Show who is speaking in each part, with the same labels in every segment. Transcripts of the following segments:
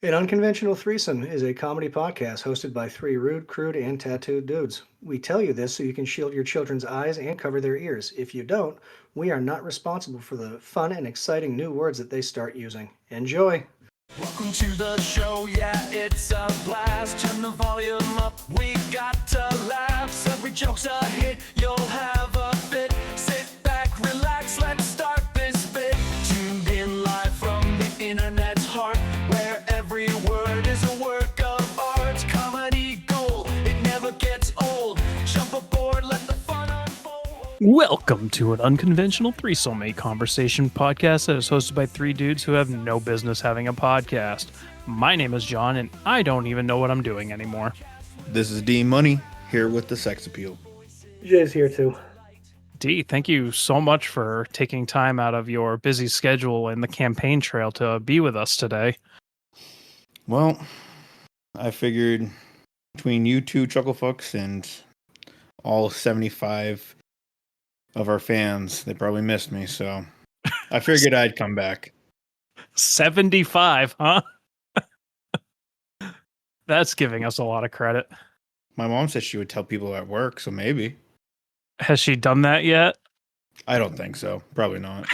Speaker 1: An Unconventional Threesome is a comedy podcast hosted by three rude, crude, and tattooed dudes. We tell you this so you can shield your children's eyes and cover their ears. If you don't, we are not responsible for the fun and exciting new words that they start using. Enjoy!
Speaker 2: Welcome to the show, yeah, it's a blast. Turn the volume up, we got to laughs. Every joke's a hit, you'll have a fit. Sit back, relax, let's start this bit. Tuned in live from the internet's heart, where every word is a work of art. Comedy gold, it never gets old. Jump aboard, let the fun unfold.
Speaker 3: Welcome to an Unconventional Threesome, a conversation podcast that is hosted by three dudes who have no business having a podcast. My name is John, and I don't even know what I'm doing anymore.
Speaker 4: This is D Money, here with the sex appeal.
Speaker 1: Jay's here too.
Speaker 3: D, thank you so much for taking time out of your busy schedule and the campaign trail to be with us today.
Speaker 4: Well, I figured between you two chucklefucks and all 75 of our fans, they probably missed me, so I figured I'd come back.
Speaker 3: 75, huh? That's giving us a lot of credit.
Speaker 4: My mom said she would tell people at work, so maybe.
Speaker 3: Has she done that yet?
Speaker 4: I don't think so. Probably not.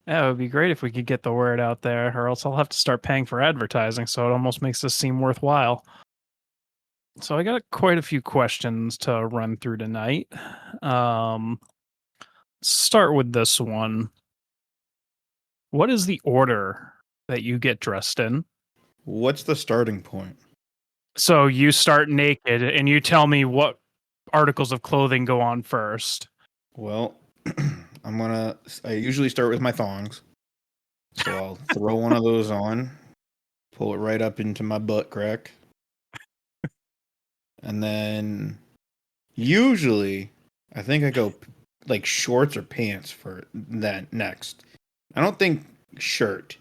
Speaker 3: Yeah, it would be great if we could get the word out there, or else I'll have to start paying for advertising, so it almost makes this seem worthwhile. So I got quite a few questions to run through tonight. Start with this one. What is the order that you get dressed in?
Speaker 4: What's the starting point?
Speaker 3: So you start naked, and you tell me what articles of clothing go on first.
Speaker 4: Well, I usually start with my thongs. So I'll throw one of those on, pull it right up into my butt crack. And then usually I think I go like shorts or pants for that next. I don't think shirt.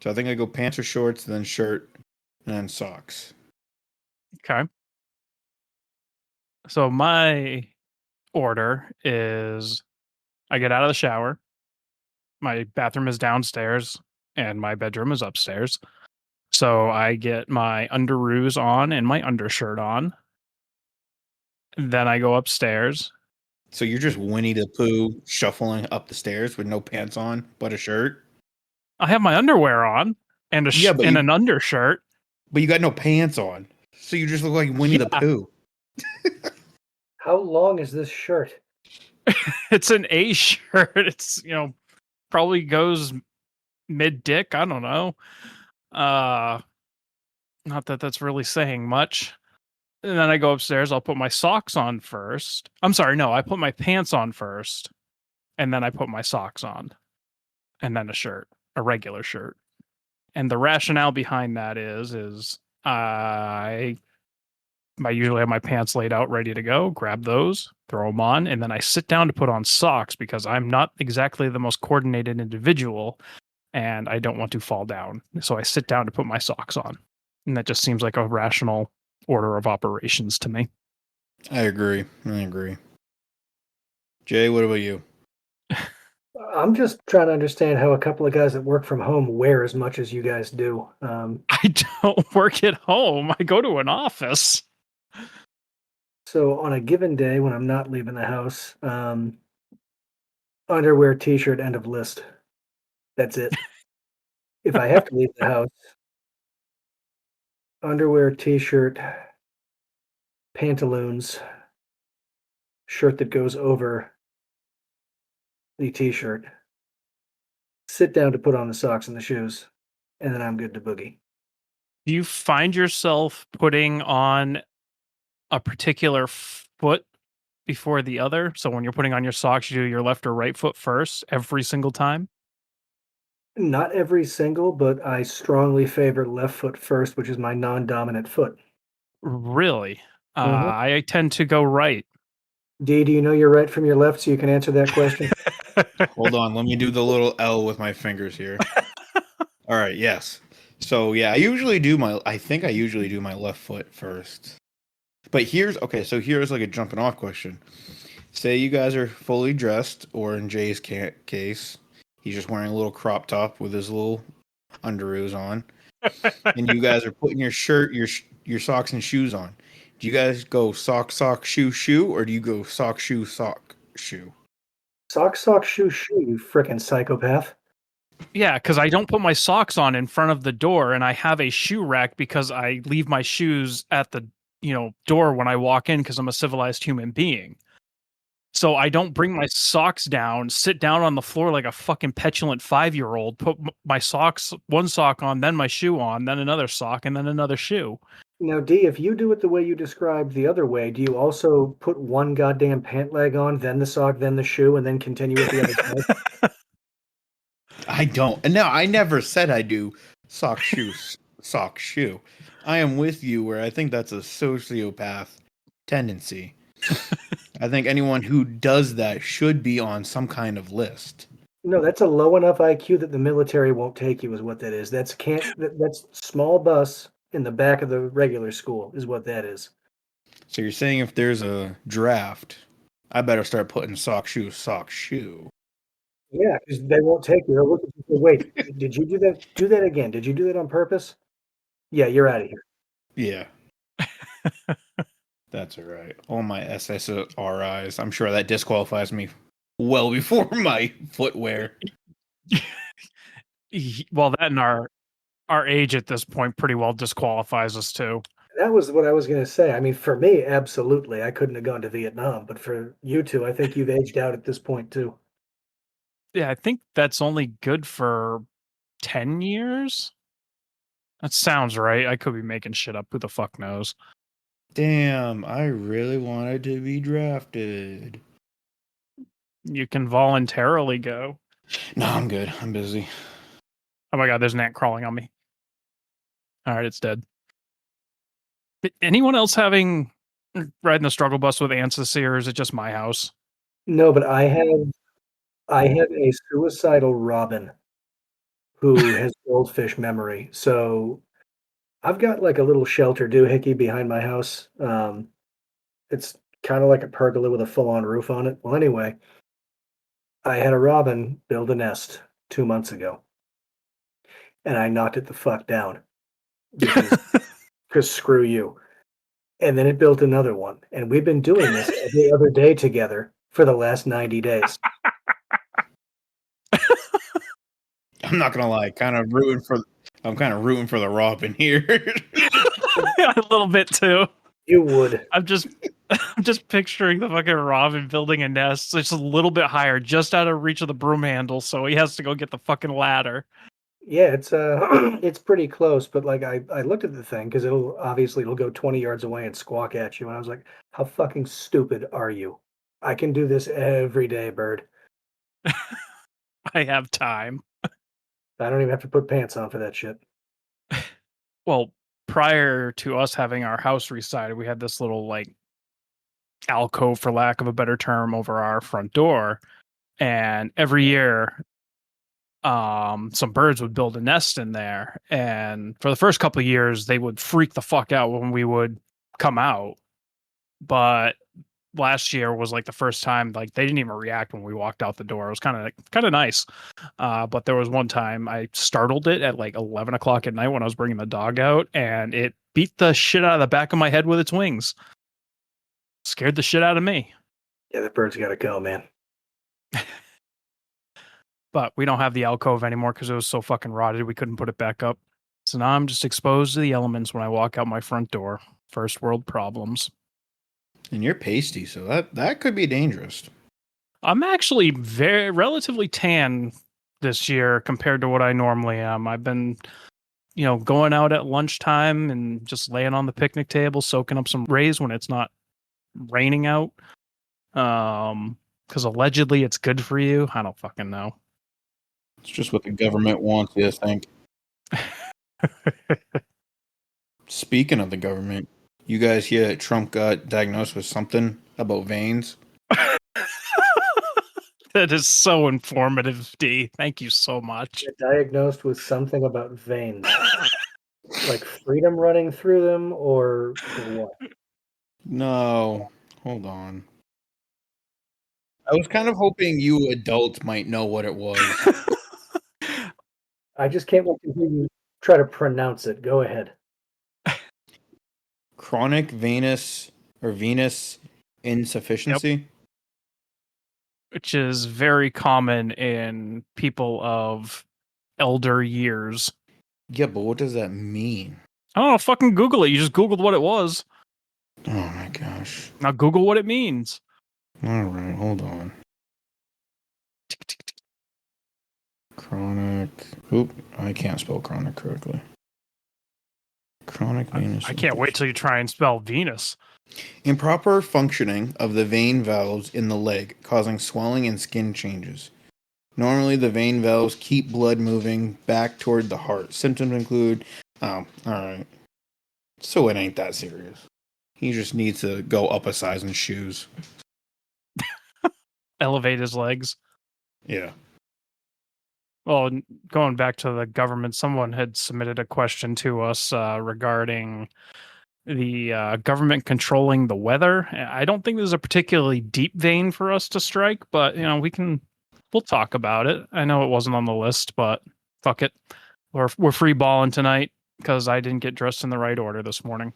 Speaker 4: So I think I go pants or shorts, then shirt, and then socks.
Speaker 3: Okay. So my order is I get out of the shower. My bathroom is downstairs and my bedroom is upstairs. So I get my underoos on and my undershirt on. Then I go upstairs.
Speaker 4: So you're just Winnie the Pooh shuffling up the stairs with no pants on but a shirt?
Speaker 3: I have my underwear on and an undershirt.
Speaker 4: But you got no pants on. So you just look like Winnie the Pooh.
Speaker 1: How long is this shirt?
Speaker 3: It's an A shirt. It's, probably goes mid dick. I don't know. Not that that's really saying much. And then I go upstairs. I'll put my socks on first. I'm sorry. No, I put my pants on first. And then I put my socks on. And then a regular shirt. And the rationale behind that is I usually have my pants laid out ready to go, grab those, throw them on, and then I sit down to put on socks because I'm not exactly the most coordinated individual and I don't want to fall down. So I sit down to put my socks on. And that just seems like a rational order of operations to me.
Speaker 4: I agree. Jay, what about you?
Speaker 1: I'm just trying to understand how a couple of guys that work from home wear as much as you guys do.
Speaker 3: I don't work at home. I go to an office.
Speaker 1: So on a given day when I'm not leaving the house, underwear, t-shirt, end of list. That's it. If I have to leave the house, underwear, t-shirt, pantaloons, shirt that goes over the t-shirt, sit down to put on the socks and the shoes, and then I'm good to boogie.
Speaker 3: Do you find yourself putting on a particular foot before the other? So when you're putting on your socks, you do your left or right foot first every single time?
Speaker 1: Not every single, but I strongly favor left foot first, which is my non-dominant foot.
Speaker 3: Really?
Speaker 1: Mhm.
Speaker 3: I tend to go right.
Speaker 1: D, do you know your right from your left so you can answer that question?
Speaker 4: Hold on, let me do the little L with my fingers here. All right, yes. So yeah, I usually do my left foot first. But here's like a jumping off question. Say you guys are fully dressed, or in Jay's case, he's just wearing a little crop top with his little underoos on, and you guys are putting your shirt, your socks and shoes on. Do you guys go sock, sock, shoe, shoe, or do you go sock, shoe, sock, shoe?
Speaker 1: Sock, sock, shoe, shoe, you frickin' psychopath.
Speaker 3: Yeah, because I don't put my socks on in front of the door, and I have a shoe rack because I leave my shoes at the door when I walk in because I'm a civilized human being. So I don't bring my socks down, sit down on the floor like a fucking petulant 5-year-old, put my socks, one sock on, then my shoe on, then another sock, and then another shoe.
Speaker 1: Now, D, if you do it the way you described the other way, do you also put one goddamn pant leg on, then the sock, then the shoe, and then continue with the other side?
Speaker 4: I don't. And no, I never said I do sock, shoe, sock, shoe. I am with you where I think that's a sociopath tendency. I think anyone who does that should be on some kind of list.
Speaker 1: No, that's a low enough IQ that the military won't take you, is what that is. That's small bus in the back of the regular school, is what that is.
Speaker 4: So you're saying if there's a draft, I better start putting sock, shoe, sock, shoe.
Speaker 1: Yeah, because they won't take you. They'll look at you and say, wait, did you do that? Do that again. Did you do that on purpose? Yeah, you're out of here.
Speaker 4: Yeah. That's all right. All my SSRIs. I'm sure that disqualifies me well before my footwear.
Speaker 3: Well, that and our age at this point pretty well disqualifies us too.
Speaker 1: That was what I was going to say. I mean, for me, absolutely. I couldn't have gone to Vietnam, but for you two, I think you've aged out at this point too.
Speaker 3: Yeah, I think that's only good for 10 years. That sounds right. I could be making shit up. Who the fuck knows?
Speaker 4: Damn, I really wanted to be drafted.
Speaker 3: You can voluntarily go.
Speaker 4: No, I'm good. I'm busy.
Speaker 3: Oh my god, there's an ant crawling on me. All right, it's dead. But anyone else riding the struggle bus with ants this year, or is it just my house?
Speaker 1: No, but I have a suicidal robin who has goldfish memory. So I've got like a little shelter doohickey behind my house. It's kind of like a pergola with a full-on roof on it. Well, anyway, I had a robin build a nest 2 months ago, and I knocked it the fuck down because screw you. And then it built another one, and we've been doing this every other day together for the last 90 days.
Speaker 4: I'm not gonna lie, I'm kind of rooting for the robin here.
Speaker 3: A little bit too.
Speaker 1: You would.
Speaker 3: I'm just picturing the fucking robin building a nest. It's a little bit higher, just out of reach of the broom handle, so he has to go get the fucking ladder.
Speaker 1: Yeah, it's it's pretty close, but like I looked at the thing because it'll go 20 yards away and squawk at you, and I was like, how fucking stupid are you? I can do this every day, bird.
Speaker 3: I have time.
Speaker 1: I don't even have to put pants on for that shit.
Speaker 3: Well, prior to us having our house resided, we had this little like alcove, for lack of a better term, over our front door, and every year some birds would build a nest in there, and for the first couple of years they would freak the fuck out when we would come out, but last year was like the first time like they didn't even react when we walked out the door. It was kind of nice. But there was one time I startled it at like 11 o'clock at night when I was bringing the dog out, and it beat the shit out of the back of my head with its wings. Scared the shit out of me.
Speaker 1: Yeah, the bird's got to go, man.
Speaker 3: But we don't have the alcove anymore because it was so fucking rotted we couldn't put it back up. So now I'm just exposed to the elements when I walk out my front door. First world problems.
Speaker 4: And you're pasty, so that could be dangerous.
Speaker 3: I'm actually relatively tan this year compared to what I normally am. I've been, going out at lunchtime and just laying on the picnic table, soaking up some rays when it's not raining out. Because allegedly it's good for you. I don't fucking know.
Speaker 4: It's just what the government wants you to think. Speaking of the government, you guys hear that Trump got diagnosed with something about veins?
Speaker 3: That is so informative, D. Thank you so much.
Speaker 1: Diagnosed with something about veins. Like freedom running through them or what?
Speaker 4: No. Hold on. I was kind of hoping you adults might know what it was.
Speaker 1: I just can't wait to hear you try to pronounce it. Go ahead.
Speaker 4: Chronic venous insufficiency.
Speaker 3: Which is very common in people of elder years.
Speaker 4: Yeah, but what does that mean?
Speaker 3: I don't know, fucking Google it. You just Googled what it was.
Speaker 4: Oh my gosh.
Speaker 3: Now Google what it means.
Speaker 4: All right, hold on. Chronic. Oop, I can't spell chronic correctly. Chronic venous.
Speaker 3: I can't wait till you try and spell Venus.
Speaker 4: Improper functioning of the vein valves in the leg, causing swelling and skin changes. Normally, the vein valves keep blood moving back toward the heart. Symptoms include, oh, alright. So it ain't that serious. He just needs to go up a size in shoes.
Speaker 3: Elevate his legs.
Speaker 4: Yeah.
Speaker 3: Well, going back to the government, someone had submitted a question to us regarding the government controlling the weather. I don't think there's a particularly deep vein for us to strike, but we'll talk about it. I know it wasn't on the list, but fuck it. We're free balling tonight because I didn't get dressed in the right order this morning.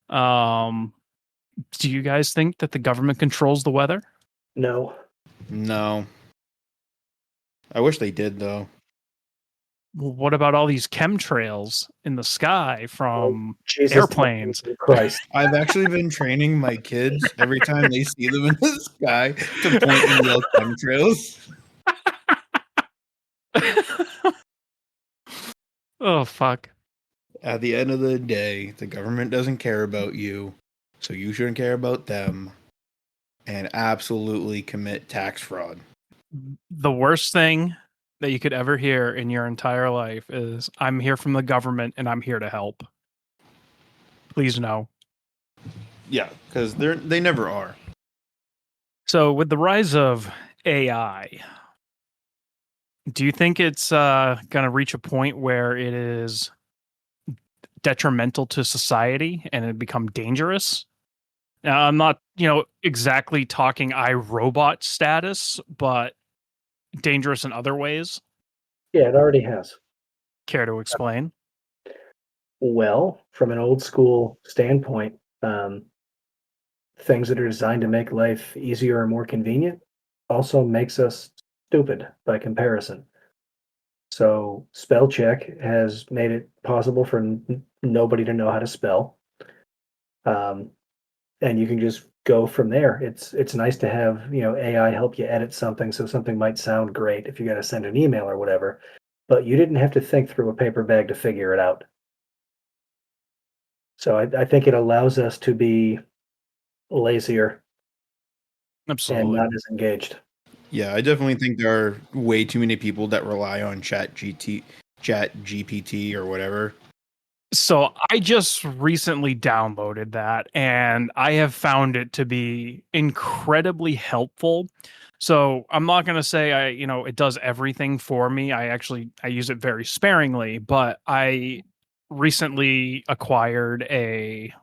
Speaker 3: Do you guys think that the government controls the weather?
Speaker 1: No.
Speaker 4: No. I wish they did, though.
Speaker 3: Well, what about all these chemtrails in the sky from
Speaker 1: Jesus
Speaker 3: airplanes?
Speaker 1: Christ.
Speaker 4: I've actually been training my kids every time they see them in the sky to point and yell chemtrails.
Speaker 3: Oh, fuck.
Speaker 4: At the end of the day, the government doesn't care about you, so you shouldn't care about them, and absolutely commit tax fraud.
Speaker 3: The worst thing that you could ever hear in your entire life is, I'm here from the government and I'm here to help. Please no.
Speaker 4: Yeah, because they never are.
Speaker 3: So with the rise of AI, do you think it's going to reach a point where it is detrimental to society and it become dangerous? Now, I'm not, exactly talking iRobot status, but dangerous in other ways.
Speaker 1: Yeah, it already has.
Speaker 3: Care to explain?
Speaker 1: Well, from an old school standpoint, things that are designed to make life easier or more convenient also makes us stupid by comparison. So spell check has made it possible for nobody to know how to spell. And you can just go from there. It's nice to have, AI help you edit something so something might sound great if you got to send an email or whatever, but you didn't have to think through a paper bag to figure it out. So I think it allows us to be lazier
Speaker 3: Absolutely.
Speaker 1: and not as engaged.
Speaker 4: Yeah, I definitely think there are way too many people that rely on ChatGPT or whatever.
Speaker 3: So I just recently downloaded that and I have found it to be incredibly helpful. So I'm not going to say it does everything for me. I use it very sparingly, but I recently acquired a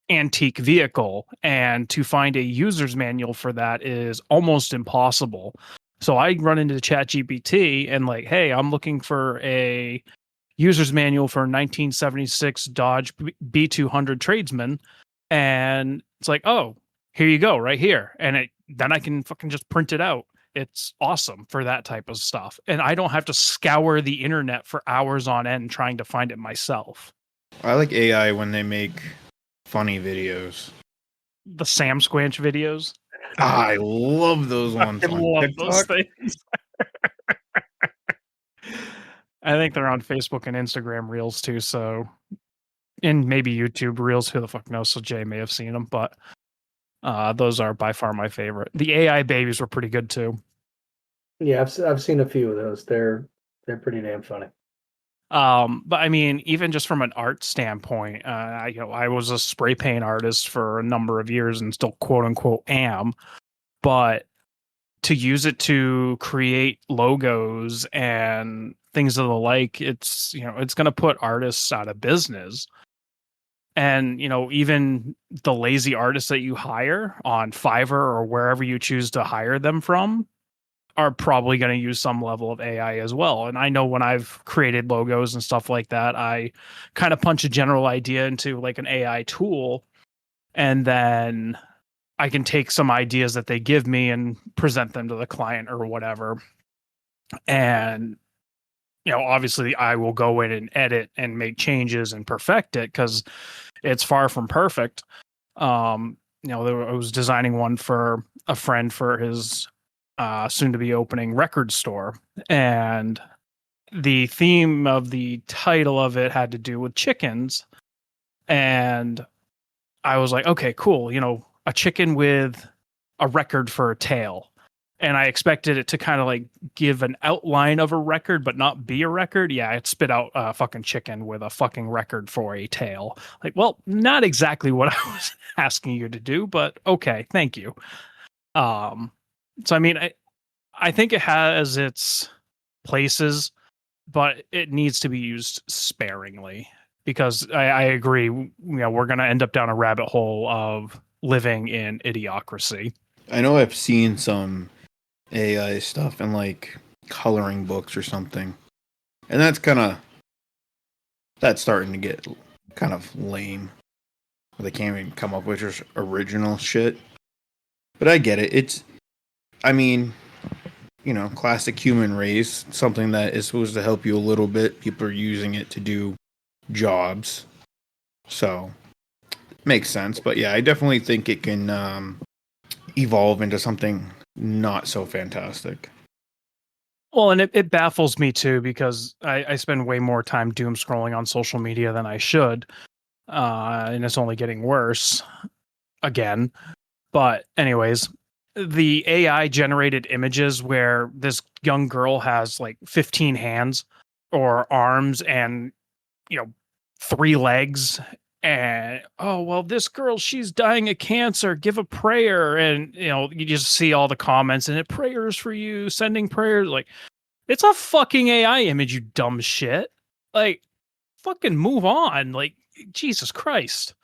Speaker 3: antique vehicle, and to find a user's manual for that is almost impossible. So I run into ChatGPT and hey, I'm looking for a user's manual for a 1976 Dodge B200 Tradesman, and it's oh, here you go, right here, and then I can fucking just print it out. It's awesome for that type of stuff, and I don't have to scour the internet for hours on end trying to find it myself.
Speaker 4: I like AI when they make funny videos.
Speaker 3: The Sam Squanch videos.
Speaker 4: I love those ones.
Speaker 3: I love those things. I think they're on Facebook and Instagram Reels too. So, and maybe YouTube Reels. Who the fuck knows? So Jay may have seen them, but those are by far my favorite. The AI babies were pretty good too.
Speaker 1: Yeah, I've seen a few of those. They're pretty damn funny.
Speaker 3: But I mean, even just from an art standpoint, I was a spray paint artist for a number of years and still quote unquote am, but to use it to create logos and things of the like, it's going to put artists out of business. And, even the lazy artists that you hire on Fiverr or wherever you choose to hire them from are probably going to use some level of AI as well. And I know when I've created logos and stuff like that, I kind of punch a general idea into like an AI tool, and then I can take some ideas that they give me and present them to the client or whatever. And, obviously I will go in and edit and make changes and perfect it because it's far from perfect. I was designing one for a friend for his soon to be opening record store. And the theme of the title of it had to do with chickens. And I was like, okay, cool. A chicken with a record for a tail. And I expected it to kind of like give an outline of a record, but not be a record. Yeah, it spit out a fucking chicken with a fucking record for a tail. Like, well, not exactly what I was asking you to do, but okay, thank you. So I mean, I think it has its places, but it needs to be used sparingly because I agree. We're going to end up down a rabbit hole of living in idiocracy.
Speaker 4: I know I've seen some AI stuff in like coloring books or something, and that's starting to get kind of lame. They can't even come up with just original shit. But I get it. I mean, classic human race, something that is supposed to help you a little bit. People are using it to do jobs. So, makes sense. But yeah, I definitely think it can evolve into something not so fantastic.
Speaker 3: Well, and it baffles me too, because I spend way more time doom scrolling on social media than I should. And it's only getting worse again. But anyways, the AI generated images where this young girl has like 15 hands or arms and 3 legs, and oh well, this girl, she's dying of cancer, give a prayer. And you just see all the comments and it prayers for you, sending prayers. Like, it's a fucking AI image, you dumb shit. Like, fucking move on. Like, Jesus Christ.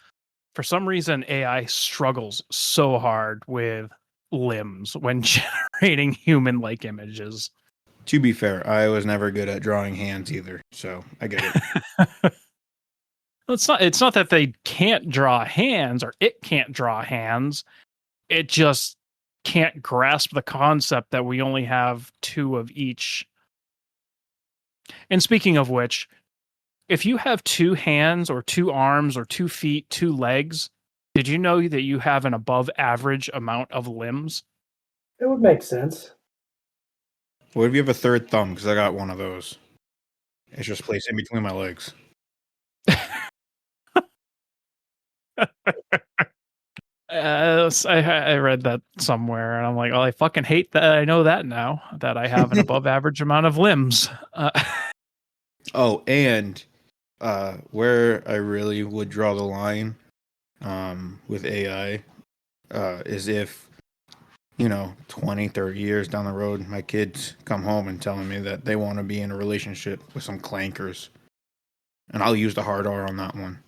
Speaker 3: For some reason, AI struggles so hard with limbs when generating human-like images.
Speaker 4: To be fair, I was never good at drawing hands either, so I get it.
Speaker 3: It's not that they can't draw hands or it can't draw hands. It just can't grasp the concept that we only have 2 of each. And speaking of which, if you have 2 hands or 2 arms or 2 feet, 2 legs, did you know that you have an above average amount of limbs?
Speaker 1: It would make sense.
Speaker 4: What if you have a third thumb? Because I got one of those. It's just placed in between my legs.
Speaker 3: I read that somewhere, and I'm like, oh, I fucking hate that. I know that now, that I have an above average amount of limbs.
Speaker 4: Oh, and where I really would draw the line with AI is if, 20, 30 years down the road, my kids come home and telling me that they want to be in a relationship with some clankers. And I'll use the hard R on that one.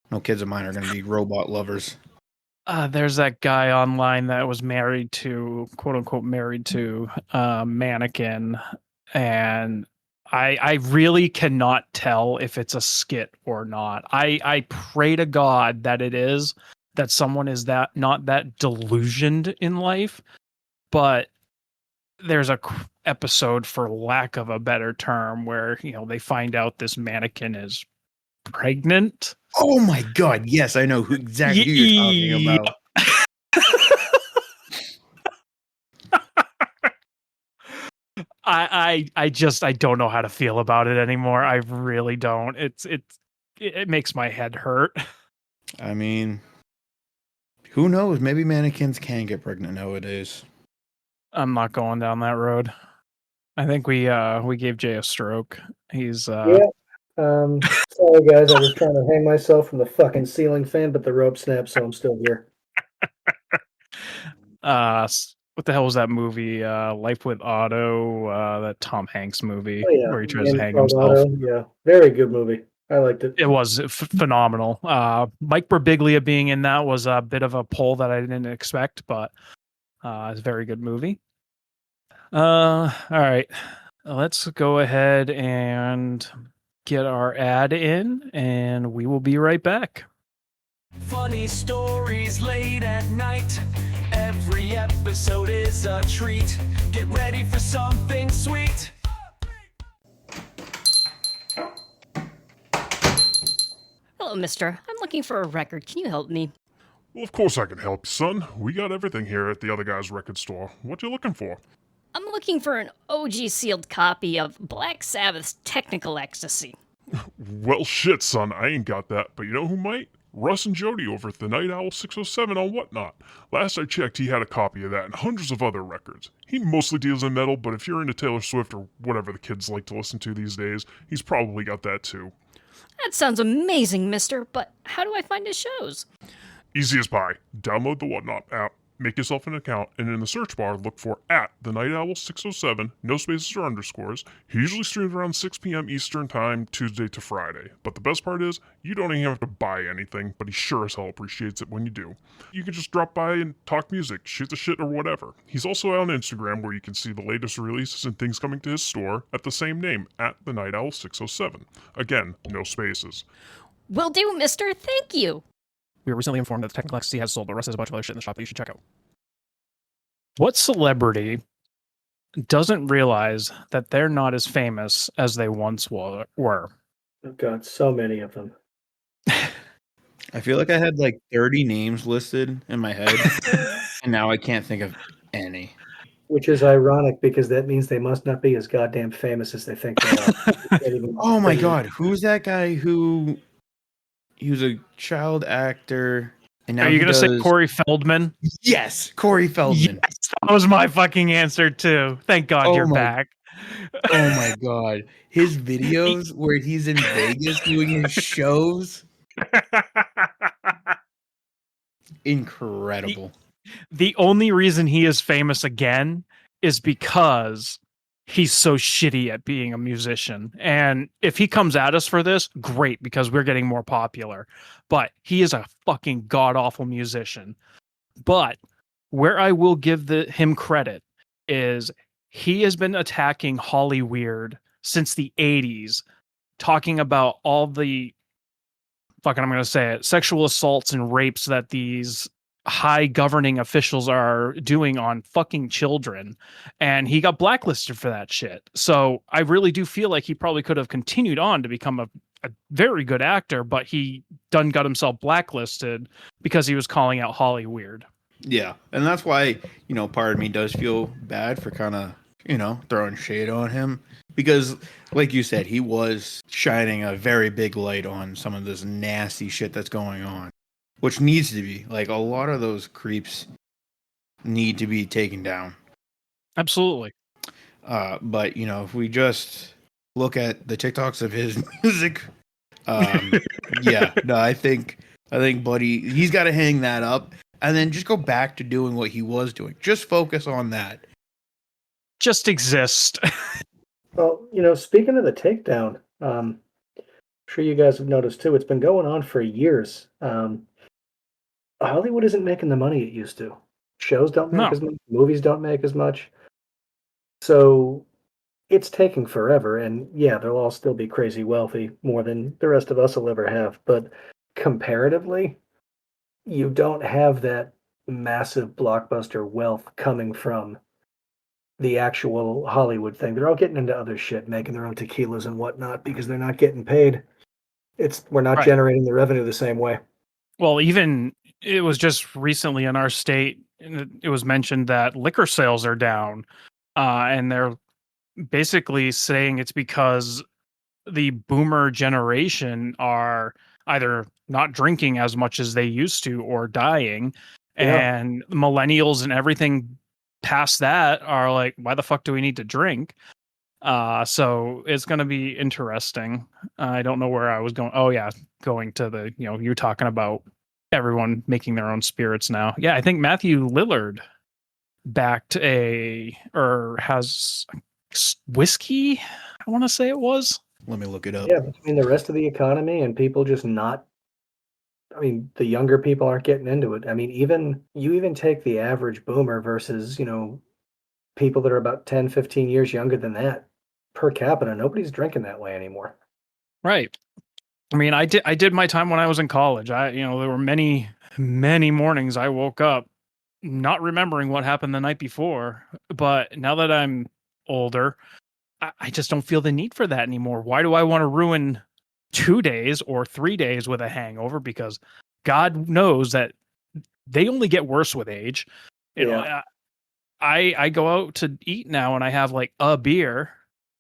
Speaker 4: No kids of mine are going to be robot lovers.
Speaker 3: There's that guy online that was married to, quote unquote, married to a mannequin. And I really cannot tell if it's a skit or not. I pray to God that it is, that someone is not that delusioned in life. But there's a episode, for lack of a better term, where they find out this mannequin is pregnant.
Speaker 4: Oh my God! Yes, I know exactly who you're talking about.
Speaker 3: I don't know how to feel about it anymore. I really don't. It makes my head hurt.
Speaker 4: I mean, who knows? Maybe mannequins can get pregnant nowadays.
Speaker 3: I'm not going down that road. I think we gave Jay a stroke. He's
Speaker 1: Yeah. Sorry guys, I was trying to hang myself from the fucking ceiling fan, but the rope snapped, so I'm still here.
Speaker 3: What the hell was that movie? Life with Otto, that Tom Hanks movie,
Speaker 1: Oh, yeah.
Speaker 3: where he tries to hang
Speaker 1: Colorado.
Speaker 3: himself.
Speaker 1: Yeah, very good movie. I liked it.
Speaker 3: It was phenomenal. Mike Birbiglia being in that was a bit of a pull that I didn't expect, but it's a very good movie. All right. Let's go ahead and get our ad in, and we will be right back.
Speaker 2: Funny stories late at night. Every episode is a treat. Get ready for something sweet.
Speaker 5: Hello, mister. I'm looking for a record. Can you help me?
Speaker 6: Well, of course I can help you, son. We got everything here at the other guy's record store. What you looking for?
Speaker 5: I'm looking for an OG sealed copy of Black Sabbath's Technical Ecstasy.
Speaker 6: Well, shit, son, I ain't got that, but you know who might? Russ and Jody over at the Night Owl 607 on Whatnot. Last I checked, he had a copy of that and hundreds of other records. He mostly deals in metal, but if you're into Taylor Swift or whatever the kids like to listen to these days, he's probably got that too.
Speaker 5: That sounds amazing, mister, but how do I find his shows?
Speaker 6: Easy as pie. Download the Whatnot app, make yourself an account, and in the search bar, look for at the Night Owl 607, no spaces or underscores. He usually streams around 6 p.m. Eastern Time, Tuesday to Friday. But the best part is, you don't even have to buy anything, but he sure as hell appreciates it when you do. You can just drop by and talk music, shoot the shit, or whatever. He's also on Instagram, where you can see the latest releases and things coming to his store at the same name, at the Night Owl 607. Again, no spaces.
Speaker 5: Will do, mister. Thank you.
Speaker 3: We were recently informed that the Technical Ecstasy has sold, but Russ has a bunch of other shit in the shop that you should check out. What celebrity doesn't realize that they're not as famous as they once were?
Speaker 1: I've got so many of them.
Speaker 4: I feel like I had like 30 names listed in my head, and now I can't think of any.
Speaker 1: Which is ironic because that means they must not be as goddamn famous as they think they are.
Speaker 4: Oh my god, who's that guy who he was a child actor and now
Speaker 3: Are you going to say Corey Feldman?
Speaker 4: Yes, Corey Feldman.
Speaker 3: Yes, that was my fucking answer too. Thank God you're back.
Speaker 4: Oh my god. His videos where he's in Vegas doing his shows. Incredible.
Speaker 3: The only reason he is famous again is because he's so shitty at being a musician. And if he comes at us for this, great, because we're getting more popular. But he is a fucking god-awful musician. But where I will give him credit is he has been attacking Hollyweird since the 80s, talking about all the I'm going to say it, sexual assaults and rapes that these high governing officials are doing on fucking children, and he got blacklisted for that shit. So I really do feel like he probably could have continued on to become a very good actor, but he done got himself blacklisted because he was calling out Hollyweird.
Speaker 4: Yeah, and that's why, part of me does feel bad for kind of, throwing shade on him, because like you said, he was shining a very big light on some of this nasty shit that's going on. Which needs to be. Like, a lot of those creeps need to be taken down.
Speaker 3: Absolutely.
Speaker 4: But, if we just look at the TikToks of his music, I think Buddy, he's got to hang that up and then just go back to doing what he was doing. Just focus on that.
Speaker 3: Just exist.
Speaker 1: Well, speaking of the takedown, I'm sure you guys have noticed too, it's been going on for years. Hollywood isn't making the money it used to. Shows don't make as much. Movies don't make as much. So it's taking forever. And yeah, they'll all still be crazy wealthy, more than the rest of us will ever have. But comparatively, you don't have that massive blockbuster wealth coming from the actual Hollywood thing. They're all getting into other shit, making their own tequilas and whatnot because they're not getting paid. We're not generating the revenue the same way.
Speaker 3: Well, even it was just recently in our state, it was mentioned that liquor sales are down, and they're basically saying it's because the boomer generation are either not drinking as much as they used to or dying, and millennials and everything past that are like, why the fuck do we need to drink? So it's going to be interesting. I don't know where I was going. Oh yeah, going to the, you're talking about everyone making their own spirits now. Yeah, I think Matthew Lillard backed has whiskey, I want to say it was.
Speaker 4: Let me look it up.
Speaker 1: Yeah, between the rest of the economy and people just not, the younger people aren't getting into it. You even take the average boomer versus, people that are about 10, 15 years younger than that per capita. Nobody's drinking that way anymore.
Speaker 3: Right. I mean, I did my time when I was in college. There were many, many mornings I woke up not remembering what happened the night before. But now that I'm older, I just don't feel the need for that anymore. Why do I want to ruin 2 days or 3 days with a hangover? Because God knows that they only get worse with age. I go out to eat now and I have like a beer.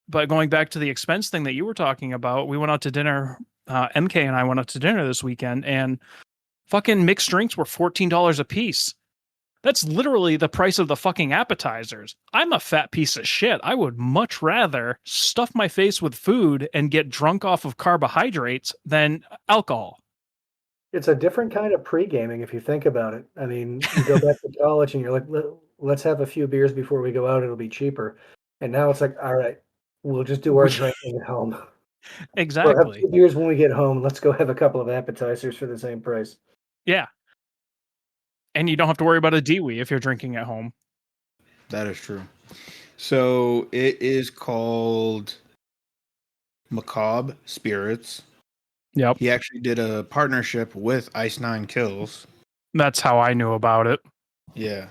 Speaker 3: But going back to the expense thing that you were talking about, we went out to dinner. MK and I went out to dinner this weekend, and fucking mixed drinks were $14 a piece. That's literally the price of the fucking appetizers. I'm a fat piece of shit. I would much rather stuff my face with food and get drunk off of carbohydrates than alcohol.
Speaker 1: It's a different kind of pre-gaming if you think about it. I mean, you go back to college and you're like, let's have a few beers before we go out. It'll be cheaper. And now it's like, all right, we'll just do our drinking at home.
Speaker 3: Exactly.
Speaker 1: We'll have 2 beers when we get home. Let's go have a couple of appetizers for the same price.
Speaker 3: Yeah. And you don't have to worry about a DWI if you're drinking at home.
Speaker 4: That is true. So it is called Macabre Spirits.
Speaker 3: Yep.
Speaker 4: He actually did a partnership with Ice Nine Kills.
Speaker 3: That's how I knew about it.
Speaker 4: Yeah.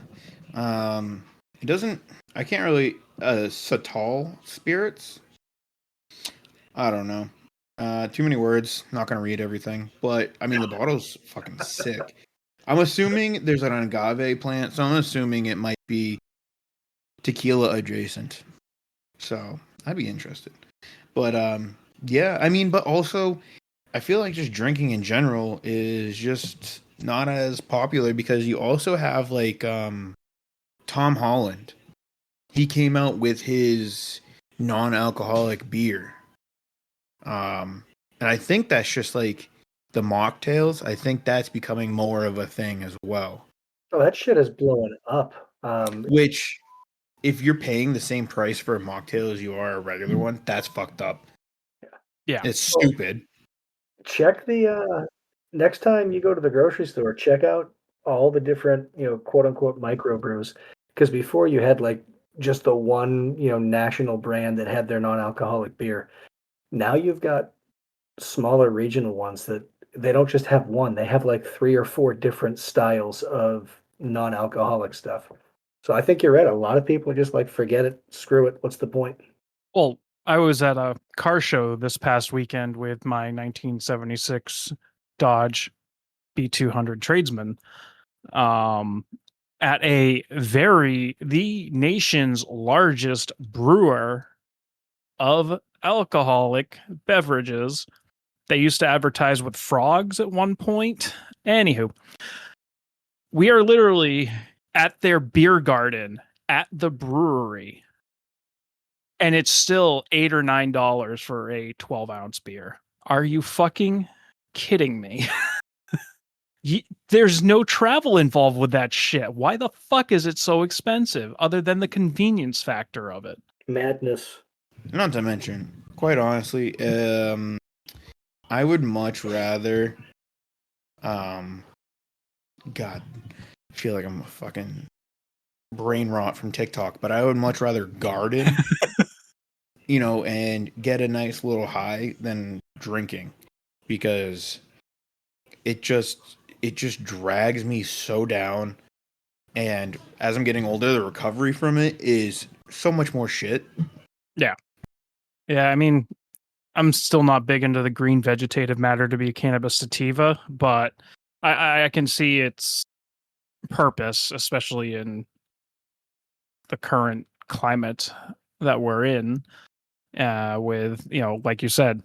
Speaker 4: It doesn't, I can't really, Satal Spirits? I don't know. Too many words. Not going to read everything. But, I mean, the bottle's fucking sick. I'm assuming there's an agave plant, so I'm assuming it might be tequila adjacent. So, I'd be interested. But, yeah, I mean, but also, I feel like just drinking in general is just not as popular because you also have, like, Tom Holland. He came out with his non-alcoholic beer. And I think that's just, like, the mocktails. I think that's becoming more of a thing as well.
Speaker 1: Oh, that shit is blowing up.
Speaker 4: Which, if you're paying the same price for a mocktail as you are a regular one, that's fucked up.
Speaker 3: Yeah.
Speaker 4: It's stupid.
Speaker 1: Check the next time you go to the grocery store, check out all the different, quote unquote microbrews. Because before you had like just the one, national brand that had their non-alcoholic beer. Now you've got smaller regional ones that they don't just have one, they have like 3 or 4 different styles of non-alcoholic stuff. So I think you're right. A lot of people are just like, forget it, screw it. What's the point?
Speaker 3: Well, I was at a car show this past weekend with my 1976 Dodge B200 Tradesman. At the nation's largest brewer of alcoholic beverages. They used to advertise with frogs at one point. Anywho, we are literally at their beer garden at the brewery, and it's still $8 or $9 for a 12-ounce beer. Are you fucking kidding me? There's no travel involved with that shit. Why the fuck is it so expensive other than the convenience factor of it?
Speaker 1: Madness.
Speaker 4: Not to mention, quite honestly, I would much rather, God, I feel like I'm a fucking brain rot from TikTok, but I would much rather garden, and get a nice little high than drinking, because it just drags me so down, and as I'm getting older, the recovery from it is so much more shit.
Speaker 3: Yeah, I mean, I'm still not big into the green vegetative matter to be cannabis sativa, but I can see its purpose, especially in the current climate that we're in, with, like you said,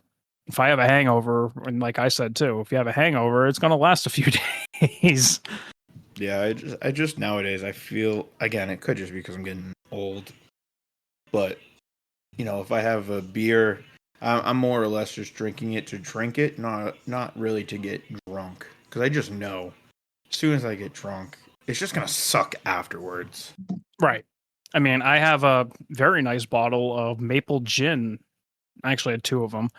Speaker 3: if I have a hangover, and like I said too, if you have a hangover, it's going to last a few days.
Speaker 4: Yeah, I just nowadays, I feel, again, it could just be because I'm getting old, but, if I have a beer, I'm more or less just drinking it to drink it, not really to get drunk, because I just know as soon as I get drunk, it's just going to suck afterwards.
Speaker 3: Right. I mean, I have a very nice bottle of maple gin. I actually had 2 of them,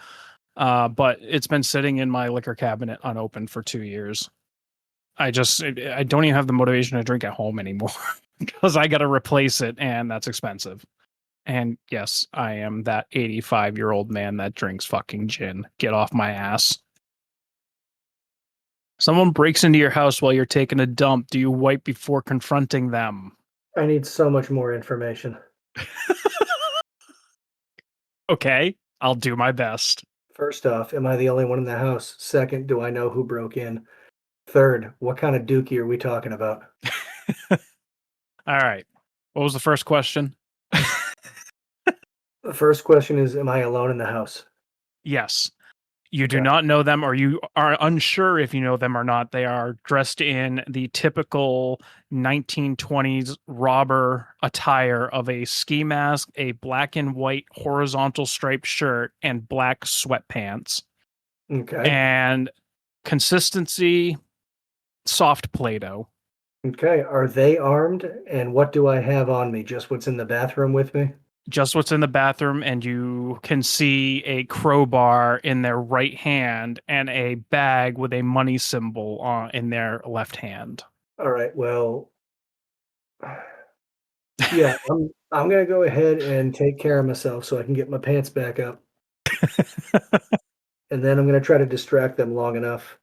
Speaker 3: but it's been sitting in my liquor cabinet unopened for 2 years. I don't even have the motivation to drink at home anymore. because I got to replace it, and that's expensive. And yes, I am that 85-year-old man that drinks fucking gin. Get off my ass. Someone breaks into your house while you're taking a dump. Do you wipe before confronting them?
Speaker 1: I need so much more information.
Speaker 3: Okay, I'll do my best.
Speaker 1: First off, am I the only one in the house? Second, do I know who broke in? Third, what kind of dookie are we talking about?
Speaker 3: All right. What was the first question?
Speaker 1: The first question is, am I alone in the house?
Speaker 3: Yes. You do
Speaker 1: Okay.
Speaker 3: not know them, or you are unsure if you know them or not. They are dressed in the typical 1920s robber attire of a ski mask, a black and white horizontal striped shirt, and black sweatpants.
Speaker 1: Okay.
Speaker 3: And consistency, soft Play-Doh.
Speaker 1: Okay. Are they armed? And what do I have on me? Just what's in the bathroom with me?
Speaker 3: Just what's in the bathroom, and you can see a crowbar in their right hand and a bag with a money symbol in their left hand.
Speaker 1: All right. Well, yeah, I'm gonna go ahead and take care of myself so I can get my pants back up, and then I'm gonna try to distract them long enough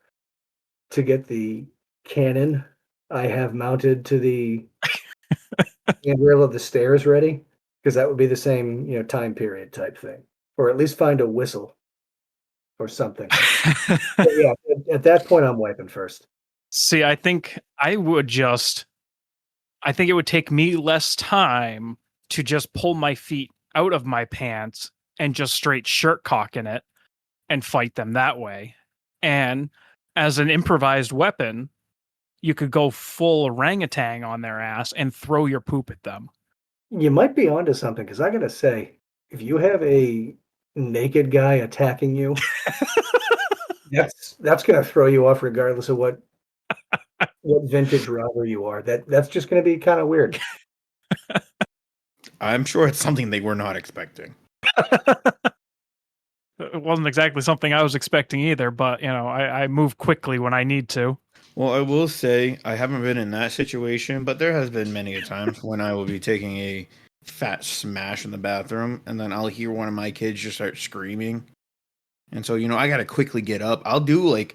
Speaker 1: to get the cannon I have mounted to the handrail of the stairs ready, because that would be the same, time period type thing, or at least find a whistle or something. But yeah, at that point, I'm wiping first.
Speaker 3: See, I think it would take me less time to just pull my feet out of my pants and just straight shirt cock in it and fight them that way. And as an improvised weapon, you could go full orangutan on their ass and throw your poop at them.
Speaker 1: You might be onto something, because I gotta say, if you have a naked guy attacking you, that's gonna throw you off regardless of what vintage robber you are. That's just gonna be kind of weird.
Speaker 4: I'm sure it's something they were not expecting.
Speaker 3: It wasn't exactly something I was expecting either, but I move quickly when I need to.
Speaker 4: Well, I will say I haven't been in that situation, but there has been many a times when I will be taking a fat smash in the bathroom, and then I'll hear one of my kids just start screaming. And so, I got to quickly get up. I'll do,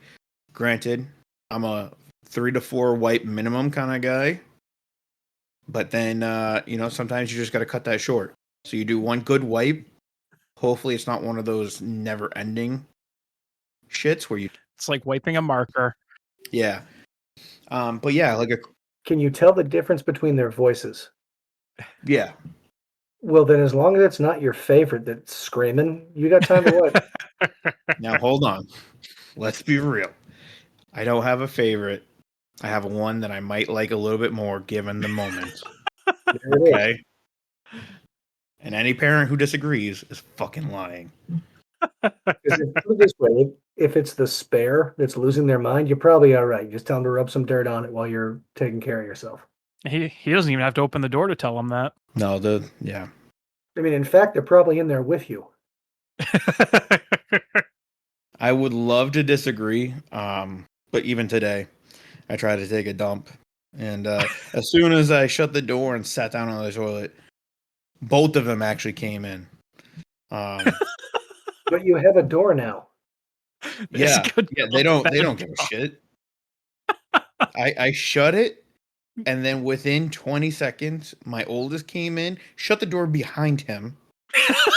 Speaker 4: granted, I'm a 3 to 4 wipe minimum kind of guy. But then, sometimes you just got to cut that short. So you do one good wipe. Hopefully it's not one of those never ending shits where you...
Speaker 3: It's like wiping a marker.
Speaker 4: Yeah. But yeah,
Speaker 1: Can you tell the difference between their voices?
Speaker 4: Yeah.
Speaker 1: Well, then as long as it's not your favorite that's screaming, you got time to wipe.
Speaker 4: Now, hold on. Let's be real. I don't have a favorite. I have one that I might like a little bit more given the moment. Okay? And any parent who disagrees is fucking lying.
Speaker 1: Put it this way, if it's the spare that's losing their mind, you're probably all right. Just tell them to rub some dirt on it while you're taking care of yourself.
Speaker 3: He doesn't even have to open the door to tell them that.
Speaker 4: No, yeah.
Speaker 1: I mean, in fact, they're probably in there with you.
Speaker 4: I would love to disagree, but even today, I tried to take a dump, and as soon as I shut the door and sat down on the toilet, both of them actually came in.
Speaker 1: But you have a door now.
Speaker 4: Yeah, they don't give a shit. I shut it, and then within 20 seconds, my oldest came in, shut the door behind him,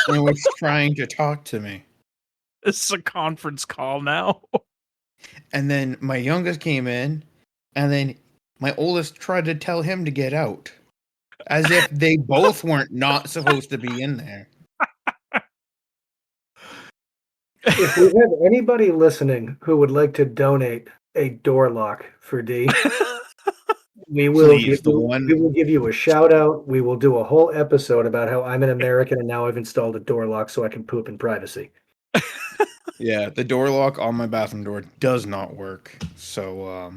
Speaker 4: and was trying to talk to me.
Speaker 3: This is a conference call now.
Speaker 4: And then my youngest came in, and then my oldest tried to tell him to get out, as if they both weren't not supposed to be in there.
Speaker 1: If we have anybody listening who would like to donate a door lock for D, we will give you a shout out. We will do a whole episode about how I'm an American and now I've installed a door lock so I can poop in privacy.
Speaker 4: Yeah, the door lock on my bathroom door does not work. So,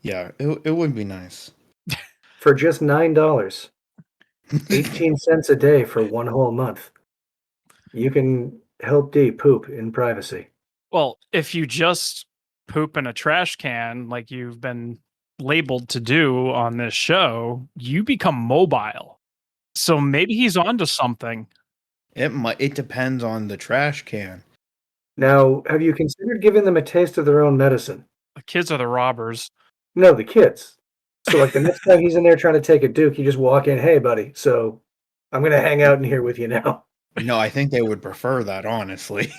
Speaker 4: yeah, it would be nice.
Speaker 1: For just $9, 18 cents a day for one whole month, you can help D poop in privacy.
Speaker 3: Well, if you just poop in a trash can like you've been labeled to do on this show, you become mobile. So maybe he's onto something.
Speaker 4: It depends on the trash can.
Speaker 1: Now, have you considered giving them a taste of their own medicine?
Speaker 3: The kids are the robbers.
Speaker 1: No, the kids. So, like, the next time he's in there trying to take a Duke, you just walk in, hey, buddy, so I'm going to hang out in here with you now.
Speaker 4: No, I think they would prefer that, honestly.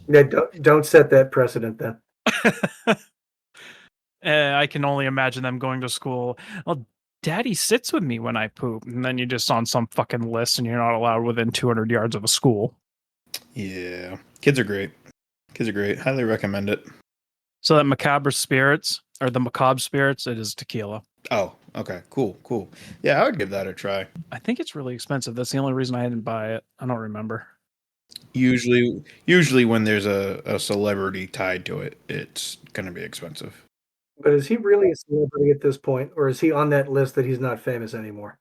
Speaker 1: Yeah, don't set that precedent then.
Speaker 3: I can only imagine them going to school. Well, Daddy sits with me when I poop, and then you're just on some fucking list, and you're not allowed within 200 yards of a school.
Speaker 4: Yeah, kids are great. Kids are great. Highly recommend it.
Speaker 3: So that macabre spirits, or the macabre spirits, it is tequila.
Speaker 4: Oh, okay, cool. Yeah, I would give that a try.
Speaker 3: I think it's really expensive. That's the only reason I didn't buy it. I don't remember.
Speaker 4: Usually when there's a celebrity tied to it, it's gonna be expensive.
Speaker 1: But is he really a celebrity at this point, or is he on that list that he's not famous anymore?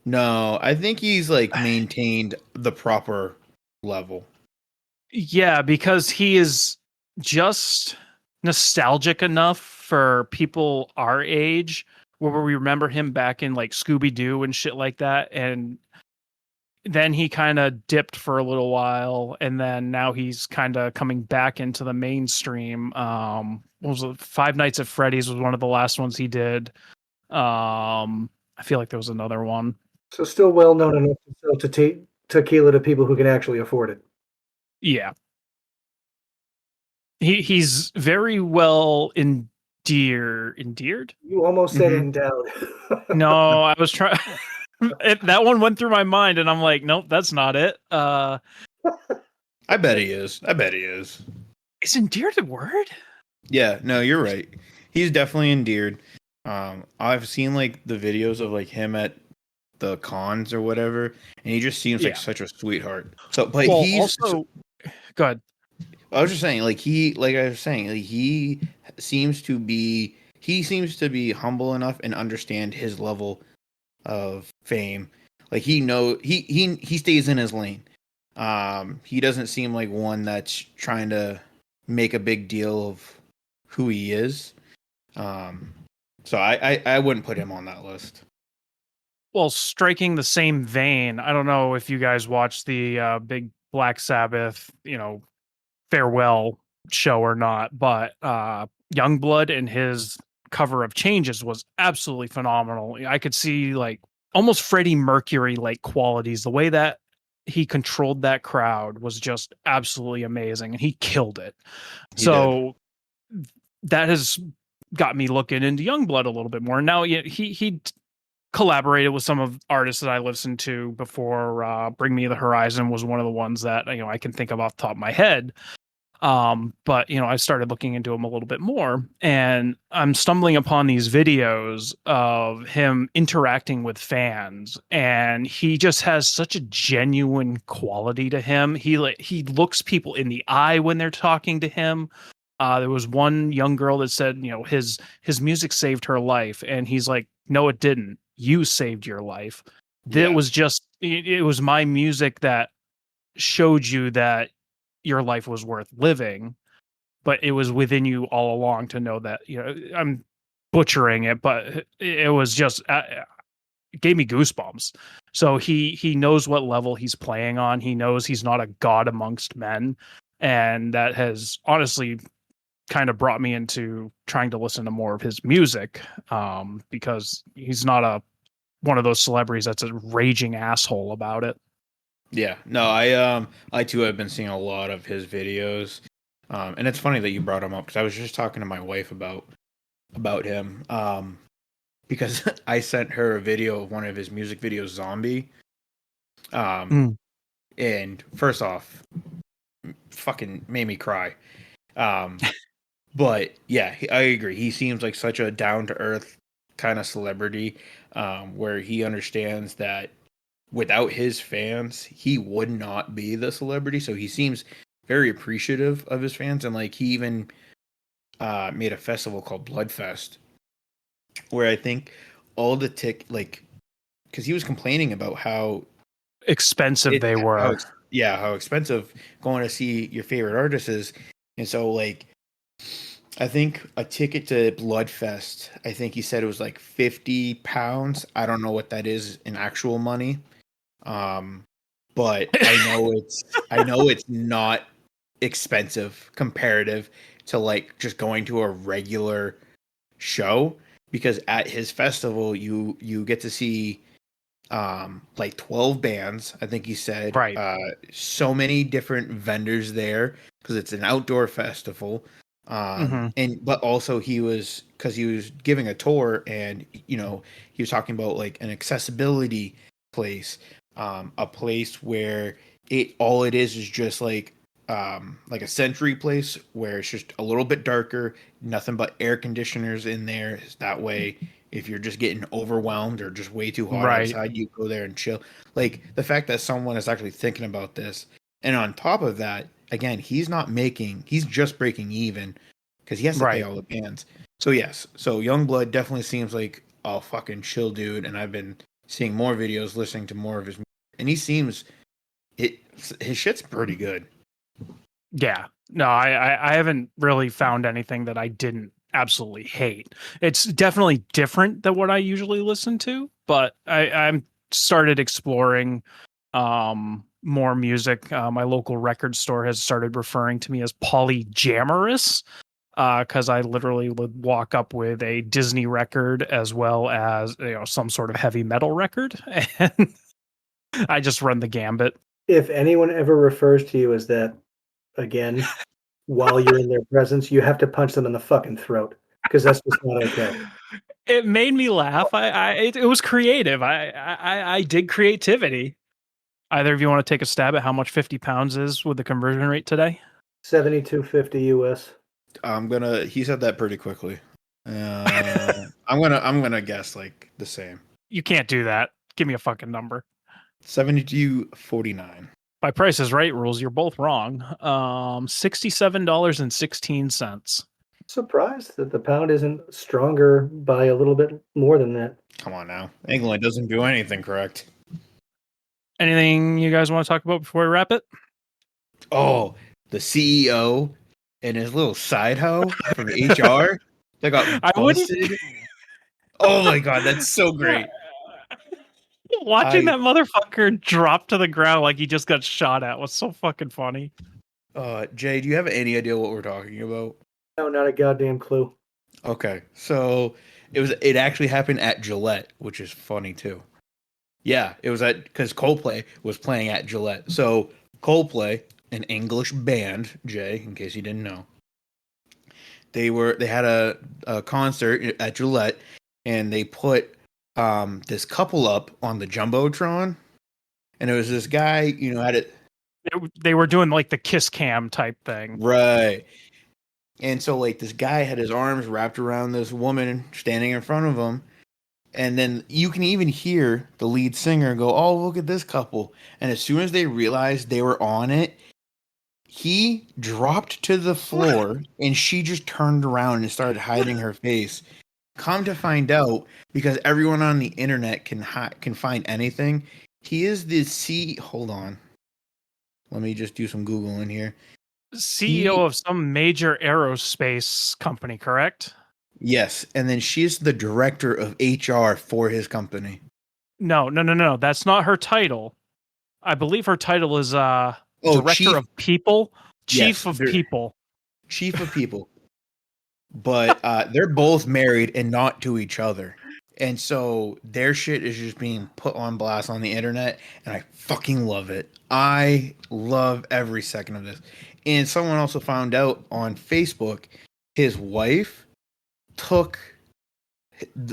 Speaker 4: No, I think he's like maintained the proper level.
Speaker 3: Yeah, because he is just nostalgic enough for people our age where we remember him back in like Scooby-Doo and shit like that. And then he kind of dipped for a little while, and then now he's kind of coming back into the mainstream. What was it? Five Nights at Freddy's was one of the last ones he did. I feel like there was another one.
Speaker 1: So still well known enough to sell tequila to people who can actually afford it.
Speaker 3: Yeah. He's very well endeared.
Speaker 1: You almost said endowed.
Speaker 3: No, I was trying. That one went through my mind, and I'm like, nope, that's not it.
Speaker 4: I bet he is.
Speaker 3: Is endeared a word?
Speaker 4: Yeah, no, you're right. He's definitely endeared. I've seen like the videos of like him at the cons or whatever, and he just seems like such a sweetheart. So, but
Speaker 3: well,
Speaker 4: he's
Speaker 3: also go ahead.
Speaker 4: I was just saying, like he seems to be humble enough and understand his level of fame. Like he stays in his lane. He doesn't seem like one that's trying to make a big deal of who he is. So I wouldn't put him on that list.
Speaker 3: Well, striking the same vein, I don't know if you guys watched the big Black Sabbath, farewell show or not, but Youngblood and his cover of Changes was absolutely phenomenal. I could see like almost Freddie Mercury like qualities. The way that he controlled that crowd was just absolutely amazing, and he killed it. That has got me looking into Youngblood a little bit more. Now, he collaborated with some of artists that I listened to before. Bring Me the Horizon was one of the ones that I can think of off the top of my head. But I started looking into him a little bit more, and I'm stumbling upon these videos of him interacting with fans, and he just has such a genuine quality to him. He looks people in the eye when they're talking to him. There was one young girl that said, his music saved her life, and he's like, no, it didn't. You saved your life. Yeah. It was my music that showed you that your life was worth living, but it was within you all along to know that. I'm butchering it, but it was just it gave me goosebumps. So he knows what level he's playing on. He knows he's not a god amongst men, and that has honestly kind of brought me into trying to listen to more of his music, because he's not one of those celebrities that's a raging asshole about it.
Speaker 4: Yeah, no, I too have been seeing a lot of his videos, and it's funny that you brought him up because I was just talking to my wife about him, because I sent her a video of one of his music videos, Zombie, and first off, fucking made me cry, but yeah, I agree. He seems like such a down to earth kind of celebrity, where he understands that without his fans, he would not be the celebrity. So he seems very appreciative of his fans. And like he even made a festival called Bloodfest, where I think all the because he was complaining about how
Speaker 3: expensive they were.
Speaker 4: How expensive going to see your favorite artists is. And so like I think a ticket to Bloodfest, I think he said it was like £50. I don't know what that is in actual money. Um, but I know it's not expensive comparative to like just going to a regular show, because at his festival you get to see like 12 bands, I think he said.
Speaker 3: Right.
Speaker 4: So many different vendors there because it's an outdoor festival. And but also he was giving a tour, and he was talking about like an accessibility place, a place where all it is just like a sensory place where it's just a little bit darker, nothing but air conditioners in there. That way, if you're just getting overwhelmed or just way too hot
Speaker 3: Right.
Speaker 4: outside, you go there and chill. Like the fact that someone is actually thinking about this, and on top of that, again, he's just breaking even because he has to pay
Speaker 3: Right.
Speaker 4: all the bands. So yes, so Youngblood definitely seems like a fucking chill dude, and I've been seeing more videos, listening to more of his, and his shit's pretty good.
Speaker 3: Yeah. No, I haven't really found anything that I didn't absolutely hate. It's definitely different than what I usually listen to, but I'm started exploring more music. My local record store has started referring to me as polyjamorous, because I literally would walk up with a Disney record as well as some sort of heavy metal record, and I just run the gambit.
Speaker 1: If anyone ever refers to you as that again, while you're in their presence, you have to punch them in the fucking throat because that's just not okay.
Speaker 3: It made me laugh. It was creative. I did creativity. Either of you want to take a stab at how much 50 pounds is with the conversion rate today?
Speaker 1: 72.50 US.
Speaker 4: He said that pretty quickly. I'm gonna guess like the same.
Speaker 3: You can't do that. Give me a fucking number.
Speaker 4: 72.49.
Speaker 3: By Price is Right rules, you're both wrong. $67.16.
Speaker 1: Surprised that the pound isn't stronger by a little bit more than that.
Speaker 4: Come on now. England doesn't do anything correct.
Speaker 3: Anything you guys want to talk about before we wrap it?
Speaker 4: Oh, the CEO and his little side hoe from HR that got
Speaker 3: I wouldn't.
Speaker 4: busted. Oh my god, that's so great.
Speaker 3: Watching that motherfucker drop to the ground like he just got shot at was so fucking funny.
Speaker 4: Jay, do you have any idea what we're talking about?
Speaker 1: No, not a goddamn clue.
Speaker 4: Okay, so it actually happened at Gillette, which is funny too. Yeah, it was because Coldplay was playing at Gillette. So Coldplay, an English band, Jay, in case you didn't know, they had a concert at Gillette, and they put this couple up on the jumbotron, and it was this guy, had it.
Speaker 3: They were doing like the kiss cam type thing,
Speaker 4: Right? And so like this guy had his arms wrapped around this woman standing in front of him. And then you can even hear the lead singer go, "Oh, look at this couple." And as soon as they realized they were on it, he dropped to the floor and she just turned around and started hiding her face. Come to find out, because everyone on the internet can find anything, he is the hold on. Let me just do some Googling here.
Speaker 3: CEO of some major aerospace company, correct?
Speaker 4: Yes, and then she's the director of HR for his company.
Speaker 3: No. That's not her title. I believe her title is Director of People. Chief of People.
Speaker 4: Chief of People. But they're both married and not to each other. And so their shit is just being put on blast on the internet, and I fucking love it. I love every second of this. And someone also found out on Facebook, his wife took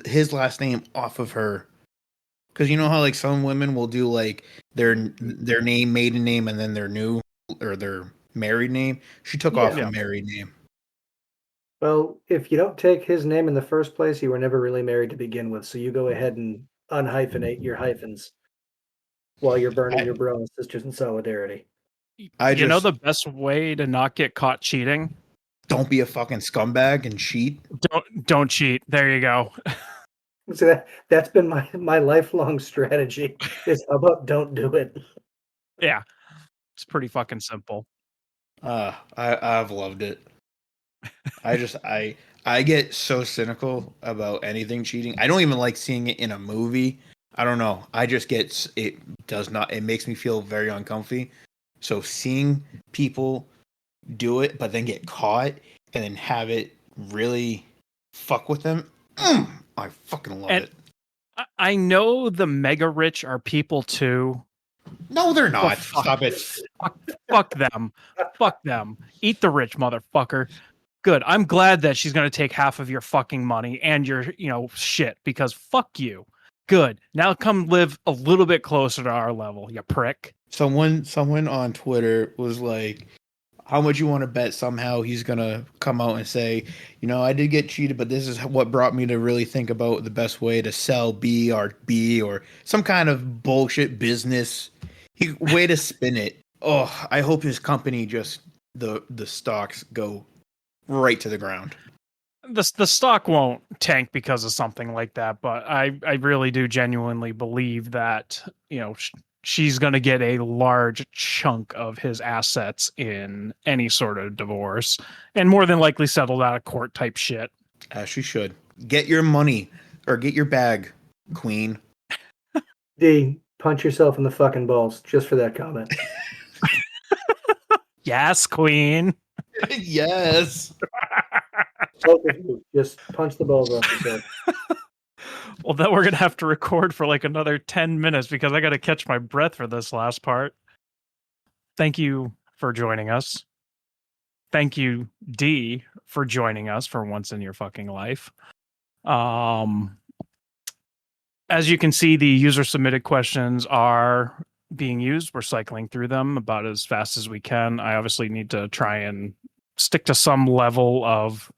Speaker 4: his last name off of her. Because you know how like some women will do like their name, maiden name, and then their new or their married name. She took off the married name.
Speaker 1: Well, if you don't take his name in the first place, you were never really married to begin with. So you go ahead and unhyphenate your hyphens while you're burning your bro and sisters in solidarity.
Speaker 3: You know the best way to not get caught cheating?
Speaker 4: Don't be a fucking scumbag and cheat.
Speaker 3: Don't cheat. There you go.
Speaker 1: So that's been my lifelong strategy. Is how about don't do it?
Speaker 3: Yeah, it's pretty fucking simple.
Speaker 4: I've loved it. I get so cynical about anything cheating. I don't even like seeing it in a movie. I don't know. I just get it does not. It makes me feel very uncomfy. So seeing people do it, but then get caught and then have it really fuck with them, I fucking love it.
Speaker 3: I know the mega rich are people too.
Speaker 4: No, they're
Speaker 3: But
Speaker 4: not. Stop it.
Speaker 3: Fuck them. Fuck them. Eat the rich, motherfucker. Good. I'm glad that she's going to take half of your fucking money and your, shit, because fuck you. Good. Now come live a little bit closer to our level, you prick.
Speaker 4: Someone on Twitter was like, how much you want to bet somehow he's going to come out and say, I did get cheated, but this is what brought me to really think about the best way to sell B or some kind of bullshit business way to spin it. Oh, I hope his company just, the stocks go right to the ground.
Speaker 3: The stock won't tank because of something like that, but I really do genuinely believe that, she's going to get a large chunk of his assets in any sort of divorce and more than likely settled out of court type shit.
Speaker 4: As she should. Get your money or get your bag, queen.
Speaker 1: D, punch yourself in the fucking balls just for that comment.
Speaker 3: Yes, queen.
Speaker 4: Yes.
Speaker 1: Both of you, just punch the balls off yourself.
Speaker 3: Well, then we're going to have to record for like another 10 minutes because I got to catch my breath for this last part. Thank you for joining us. Thank you, D, for joining us for once in your fucking life. As you can see, the user submitted questions are being used. We're cycling through them about as fast as we can. I obviously need to try and stick to some level of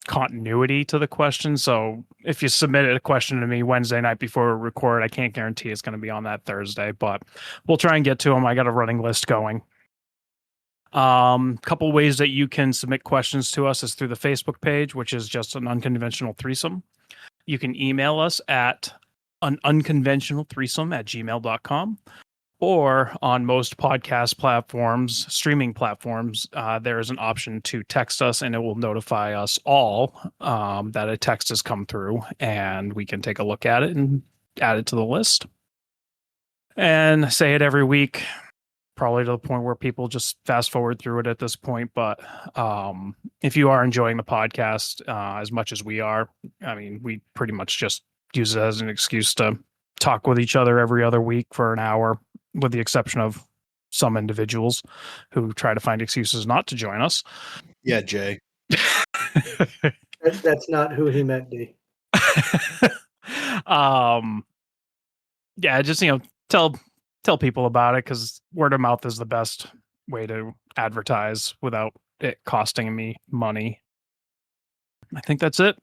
Speaker 3: continuity to the question. So if you submitted a question to me Wednesday night before we record, I can't guarantee it's going to be on that Thursday, but we'll try and get to them. I got a running list going. Couple ways that you can submit questions to us is through the Facebook page, which is just an unconventional threesome. You can email us at an unconventionalthreesome@gmail.com. Or on most podcast platforms, streaming platforms, there is an option to text us, and it will notify us all that a text has come through, and we can take a look at it and add it to the list. And say it every week, probably to the point where people just fast forward through it at this point. But if you are enjoying the podcast as much as we are, I mean, we pretty much just use it as an excuse to talk with each other every other week for an hour, with the exception of some individuals who try to find excuses not to join us.
Speaker 4: Yeah, Jay.
Speaker 1: That's not who he meant, D.
Speaker 3: Yeah, just tell people about it, because word of mouth is the best way to advertise without it costing me money. I think that's it.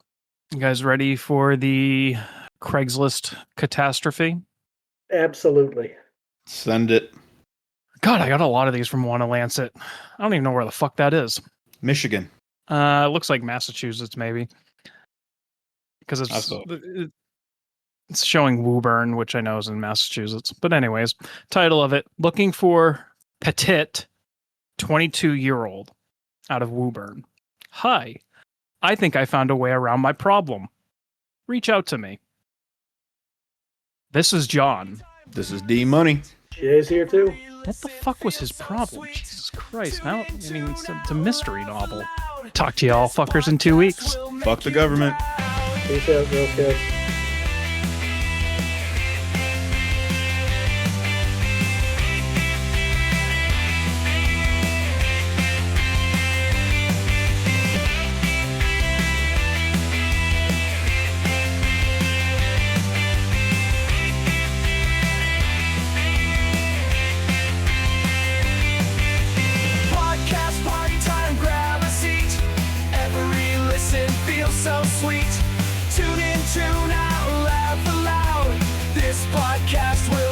Speaker 3: You guys ready for the Craigslist catastrophe?
Speaker 1: Absolutely.
Speaker 4: Send it.
Speaker 3: God, I got a lot of these from Wanna-Lancet. I don't even know where the fuck that is.
Speaker 4: Michigan.
Speaker 3: It looks like Massachusetts, maybe. Because it's showing Woburn, which I know is in Massachusetts. But anyways, title of it, looking for Petit 22-year-old out of Woburn. Hi, I think I found a way around my problem. Reach out to me. This is John.
Speaker 4: This is D Money.
Speaker 1: Jay's here too.
Speaker 3: What the fuck was his problem? Jesus Christ. Now, I mean, it's a mystery novel. Talk to y'all fuckers in 2 weeks.
Speaker 4: Fuck the government.
Speaker 1: Peace out, Girl Scouts.
Speaker 2: Podcast party time, grab a seat. Every listen feels so sweet. Tune in, tune out, laugh aloud. This podcast will